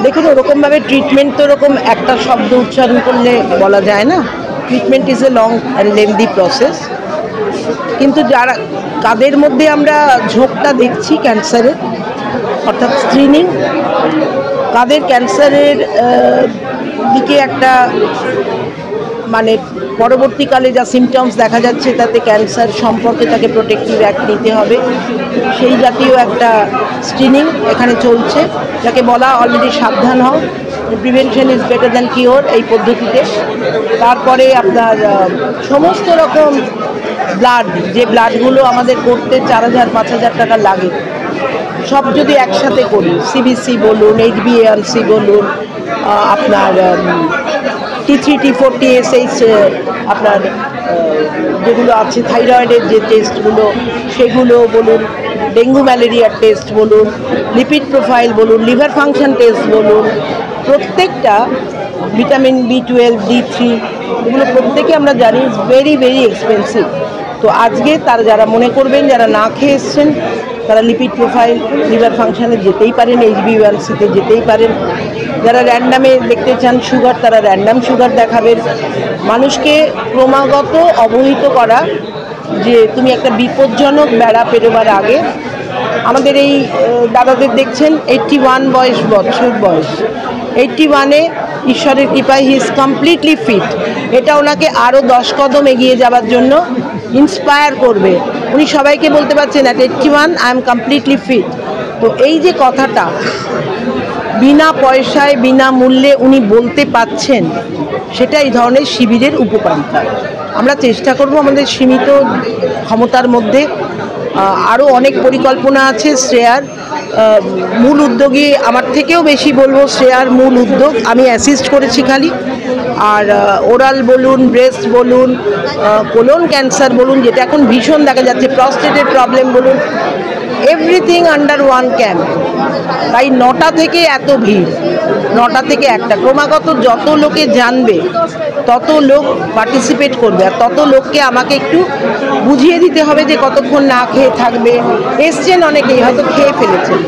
দেখুন, ওরকমভাবে ট্রিটমেন্ট তো ওরকম একটা শব্দ উচ্চারণ করলে বলা যায় না। Treatment is a long and lengthy process. কিন্তু যারা কাদের মধ্যে আমরা ঝোঁকটা দেখছি ক্যান্সারের, অর্থাৎ স্ক্রিনিং, কাদের ক্যান্সারের দিকে একটা মানে পরবর্তীকালে যা সিমটমস দেখা যাচ্ছে তাতে ক্যান্সার সম্পর্কে তাকে প্রোটেক্টিভ অ্যাক্ট নিতে হবে, সেই জাতীয় একটা স্ক্রিনিং এখানে চলছে, যাকে বলা অলরেডি সাবধান হও, prevention is better than cure এই পদ্ধতিতে। তারপরে আপনার সমস্ত রকম ব্লাড, যে ব্লাডগুলো আমাদের করতে 4,000-5,000 টাকা লাগে, সব যদি একসাথে করি, সিবিসি বলুন, HbA1c বলুন, আপনার T3 T4 TSH, আপনার যেগুলো আছে থাইরয়েডের যে টেস্টগুলো সেগুলো বলুন, ডেঙ্গু ম্যালেরিয়ার টেস্ট বলুন, লিপিড প্রোফাইল বলুন, লিভার ফাংশন টেস্ট বলুন, প্রত্যেকটা ভিটামিন B12 D3 এগুলো প্রত্যেকে আমরা জানি ইজ ভেরি ভেরি এক্সপেন্সিভ। তো আজকে তারা যারা মনে করবেন, যারা না খেয়ে এসছেন, তারা লিপিড প্রোফাইল, লিভার ফাংশানে যেতেই পারেন, HbA1c-তে যেতেই পারেন। যারা র্যান্ডামে দেখতে চান সুগার, তারা র্যান্ডাম সুগার দেখাবেন। মানুষকে ক্রমাগত অবহিত করা যে তুমি একটা বিপজ্জনক বেড়া পেরোবার আগে, আমাদের এই দাদাদের দেখছেন 81 বছর বয়স, 81-এ ঈশ্বরের কৃপায় হি ইজ কমপ্লিটলি ফিট। এটা ওনাকে আরও 10 কদম এগিয়ে যাওয়ার জন্য ইন্সপায়ার করবে। উনি সবাইকে বলতে পারছেন at 81 I am completely fit. তো এই যে কথাটা বিনা পয়সায় বিনামূল্যে উনি বলতে পাচ্ছেন, সেটা এই ধরনের শিবিরের উপকারিতা। আমরা চেষ্টা করব আমাদের সীমিত ক্ষমতার মধ্যে, আরও অনেক পরিকল্পনা আছে। শ্রেয়ার মূল উদ্যোগী আমার থেকেও বেশি বলবো, শ্রেয়ার মূল উদ্যোগ আমি অ্যাসিস্ট করেছি খালি। আর ওরাল বলুন, ব্রেস্ট বলুন, কোলন ক্যান্সার বলুন, যেটা এখন ভীষণ দেখা যাচ্ছে, প্রস্টেটের প্রবলেম বলুন, এভরিথিং আন্ডার ওয়ান ক্যাম্প। তাই 9টা থেকে এত ভিড়, 9টা থেকে 1টা, ক্রমাগত যত লোকে জানবে তত লোক পার্টিসিপেট করবে, আর তত লোককে আমাকে একটু বুঝিয়ে দিতে হবে যে কতক্ষণ না খেয়ে থাকবে। এসছেন অনেকেই, হয়তো খেয়ে ফেলেছেন,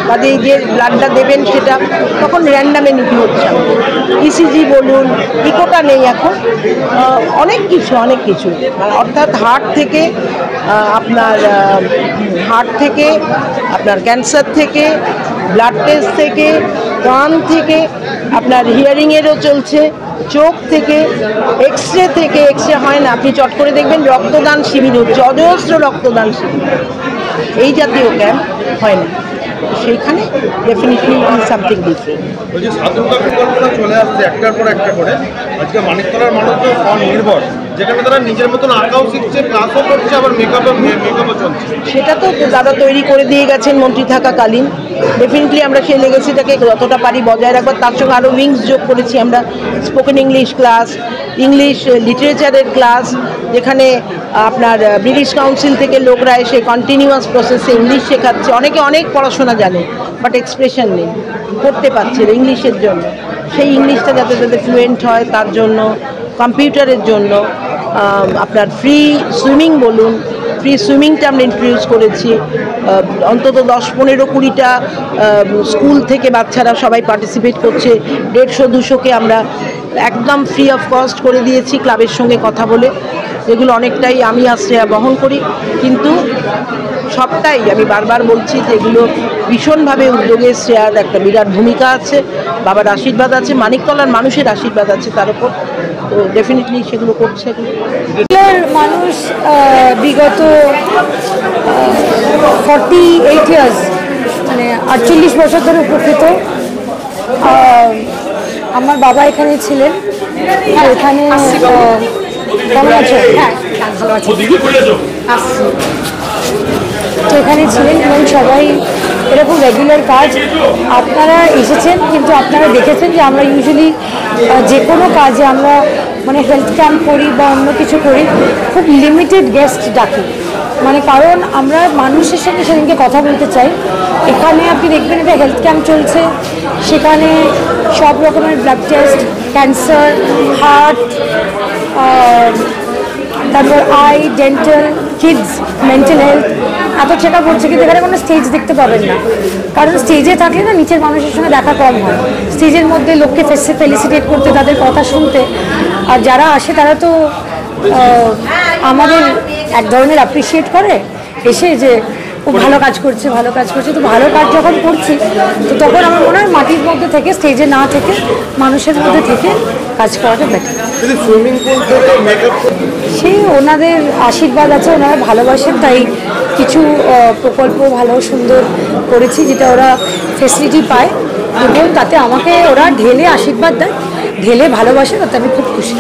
কাজে যে ব্লাডটা দেবেন সেটা তখন র্যান্ডামে নিতে হচ্ছে। ইসিজি বলুন, ইকোটা নেই এখন, অনেক কিছু অর্থাৎ হার্ট থেকে আপনার ক্যান্সার থেকে, ব্লাড টেস্ট থেকে, কান থেকে, আপনার হিয়ারিংয়েরও চলছে, চোখ থেকে, এক্সরে থেকে। এক্সরে হয় না, আপনি চট করে দেখবেন রক্তদান শিবির হচ্ছে, অজস্র রক্তদান শিবির, এই জাতীয় ক্যাম্প হয় না। সেইখানে ডেফিনেটলি সামথিং ডিফারেন্ট। বলছি, স্বাধীনতা পরিকল্পনা চলে আসছে একটার পর একটা করে। আজকে মানিকতলার মানুষ তো স্বনির্ভর, যেখানে তারা নিজের মতন আঁকাও শিখছে, ক্লাসও করছে, আবার মেকআপও চলছে। সেটা তো দাদা তৈরি করে দিয়ে গেছেন মন্ত্রী থাকাকালীন। ডেফিনেটলি আমরা সেই লেগেসিটাকে যতটা পারি বজায় রাখবার, তার সঙ্গে আরও উইংস যোগ করেছি আমরা। স্পোকেন ইংলিশ ক্লাস, ইংলিশ লিটারেচারের ক্লাস, যেখানে আপনার ব্রিটিশ কাউন্সিল থেকে লোকরা এসে কন্টিনিউয়াস প্রসেসে ইংলিশ শেখাচ্ছে। অনেকে অনেক পড়াশোনা জানে বাট এক্সপ্রেশন নেই, করতে পারছে না ইংলিশের জন্য। সেই ইংলিশটা যাতে তাদের ফ্লুয়েন্ট হয় তার জন্য, কম্পিউটারের জন্য আপনার ফ্রি সুইমিং বলুন, ফ্রি সুইমিংটা আমরা ইন্ট্রোডিউস করেছি। অন্তত 10-15-20টা স্কুল থেকে বাচ্চারা সবাই পার্টিসিপেট করছে। 150-200কে আমরা একদম ফ্রি অফ কস্ট করে দিয়েছি ক্লাবের সঙ্গে কথা বলে। এগুলো অনেকটাই আমি আর শ্রেয়া বহন করি, কিন্তু সবটাই আমি বারবার বলছি যে এগুলো ভীষণভাবে উদ্যোগে শ্রেয়ার একটা বিরাট ভূমিকা আছে, বাবার আশীর্বাদ আছে, মানিকতলার মানুষের আশীর্বাদ আছে তার উপর। তো ডেফিনেটলি সেগুলো করছে। মানুষ বিগত 48 ইয়ার্স, মানে 48 বছর ধরে উপকৃত। আমার বাবা এখানে ছিলেন, এখানে কেমন আছো? হ্যাঁ, ভালো আছি। তো এখানে ছিলেন এবং সবাই এরকম রেগুলার কাজ আপনারা এসেছেন, কিন্তু আপনারা দেখেছেন যে আমরা ইউজুয়ালি যে কোনো কাজে আমরা মানে হেলথ ক্যাম্প করি বা অন্য কিছু করি, খুব লিমিটেড গেস্ট ডাকি। মানে কারণ আমরা মানুষের সঙ্গে সেদিনকে কথা বলতে চাই। এখানে আপনি দেখবেন এটা হেলথ ক্যাম্প চলছে, সেখানে সব রকমের ব্লাড টেস্ট, ক্যান্সার, হার্ট, তারপর eye, dental, kids, mental health, এত চেক আপ হচ্ছে। কিন্তু এখানে কোনো স্টেজ দেখতে পাবেন না, কারণ স্টেজে থাকলে না নিচের মানুষের সঙ্গে দেখা কম হয়। স্টেজের মধ্যে লোককে ফেলিসিটেট করতে, তাদের কথা শুনতে। আর যারা আসে তারা তো আমাদের এক ধরনের অ্যাপ্রিসিয়েট করে এসে, যে খুব ভালো কাজ করছে, ভালো কাজ করছে। তো ভালো কাজ যখন করছি তো তখন আমার মনে হয় মাটির মধ্যে থেকে, স্টেজে না থেকে, মানুষের মধ্যে থেকে কাজ করাটা বেটার। সুইমিং পুল থেকে মেকআপ, সেই ওনাদের আশীর্বাদ আছে, ওনারা ভালোবাসেন, তাই কিছু প্রকল্প ভালো সুন্দর করেছি, যেটা ওরা ফেসিলিটি পায় এবং তাতে আমাকে ওরা ঢেলে আশীর্বাদ দেয়, ঢেলে ভালোবাসে, তাতে আমি খুব খুশি।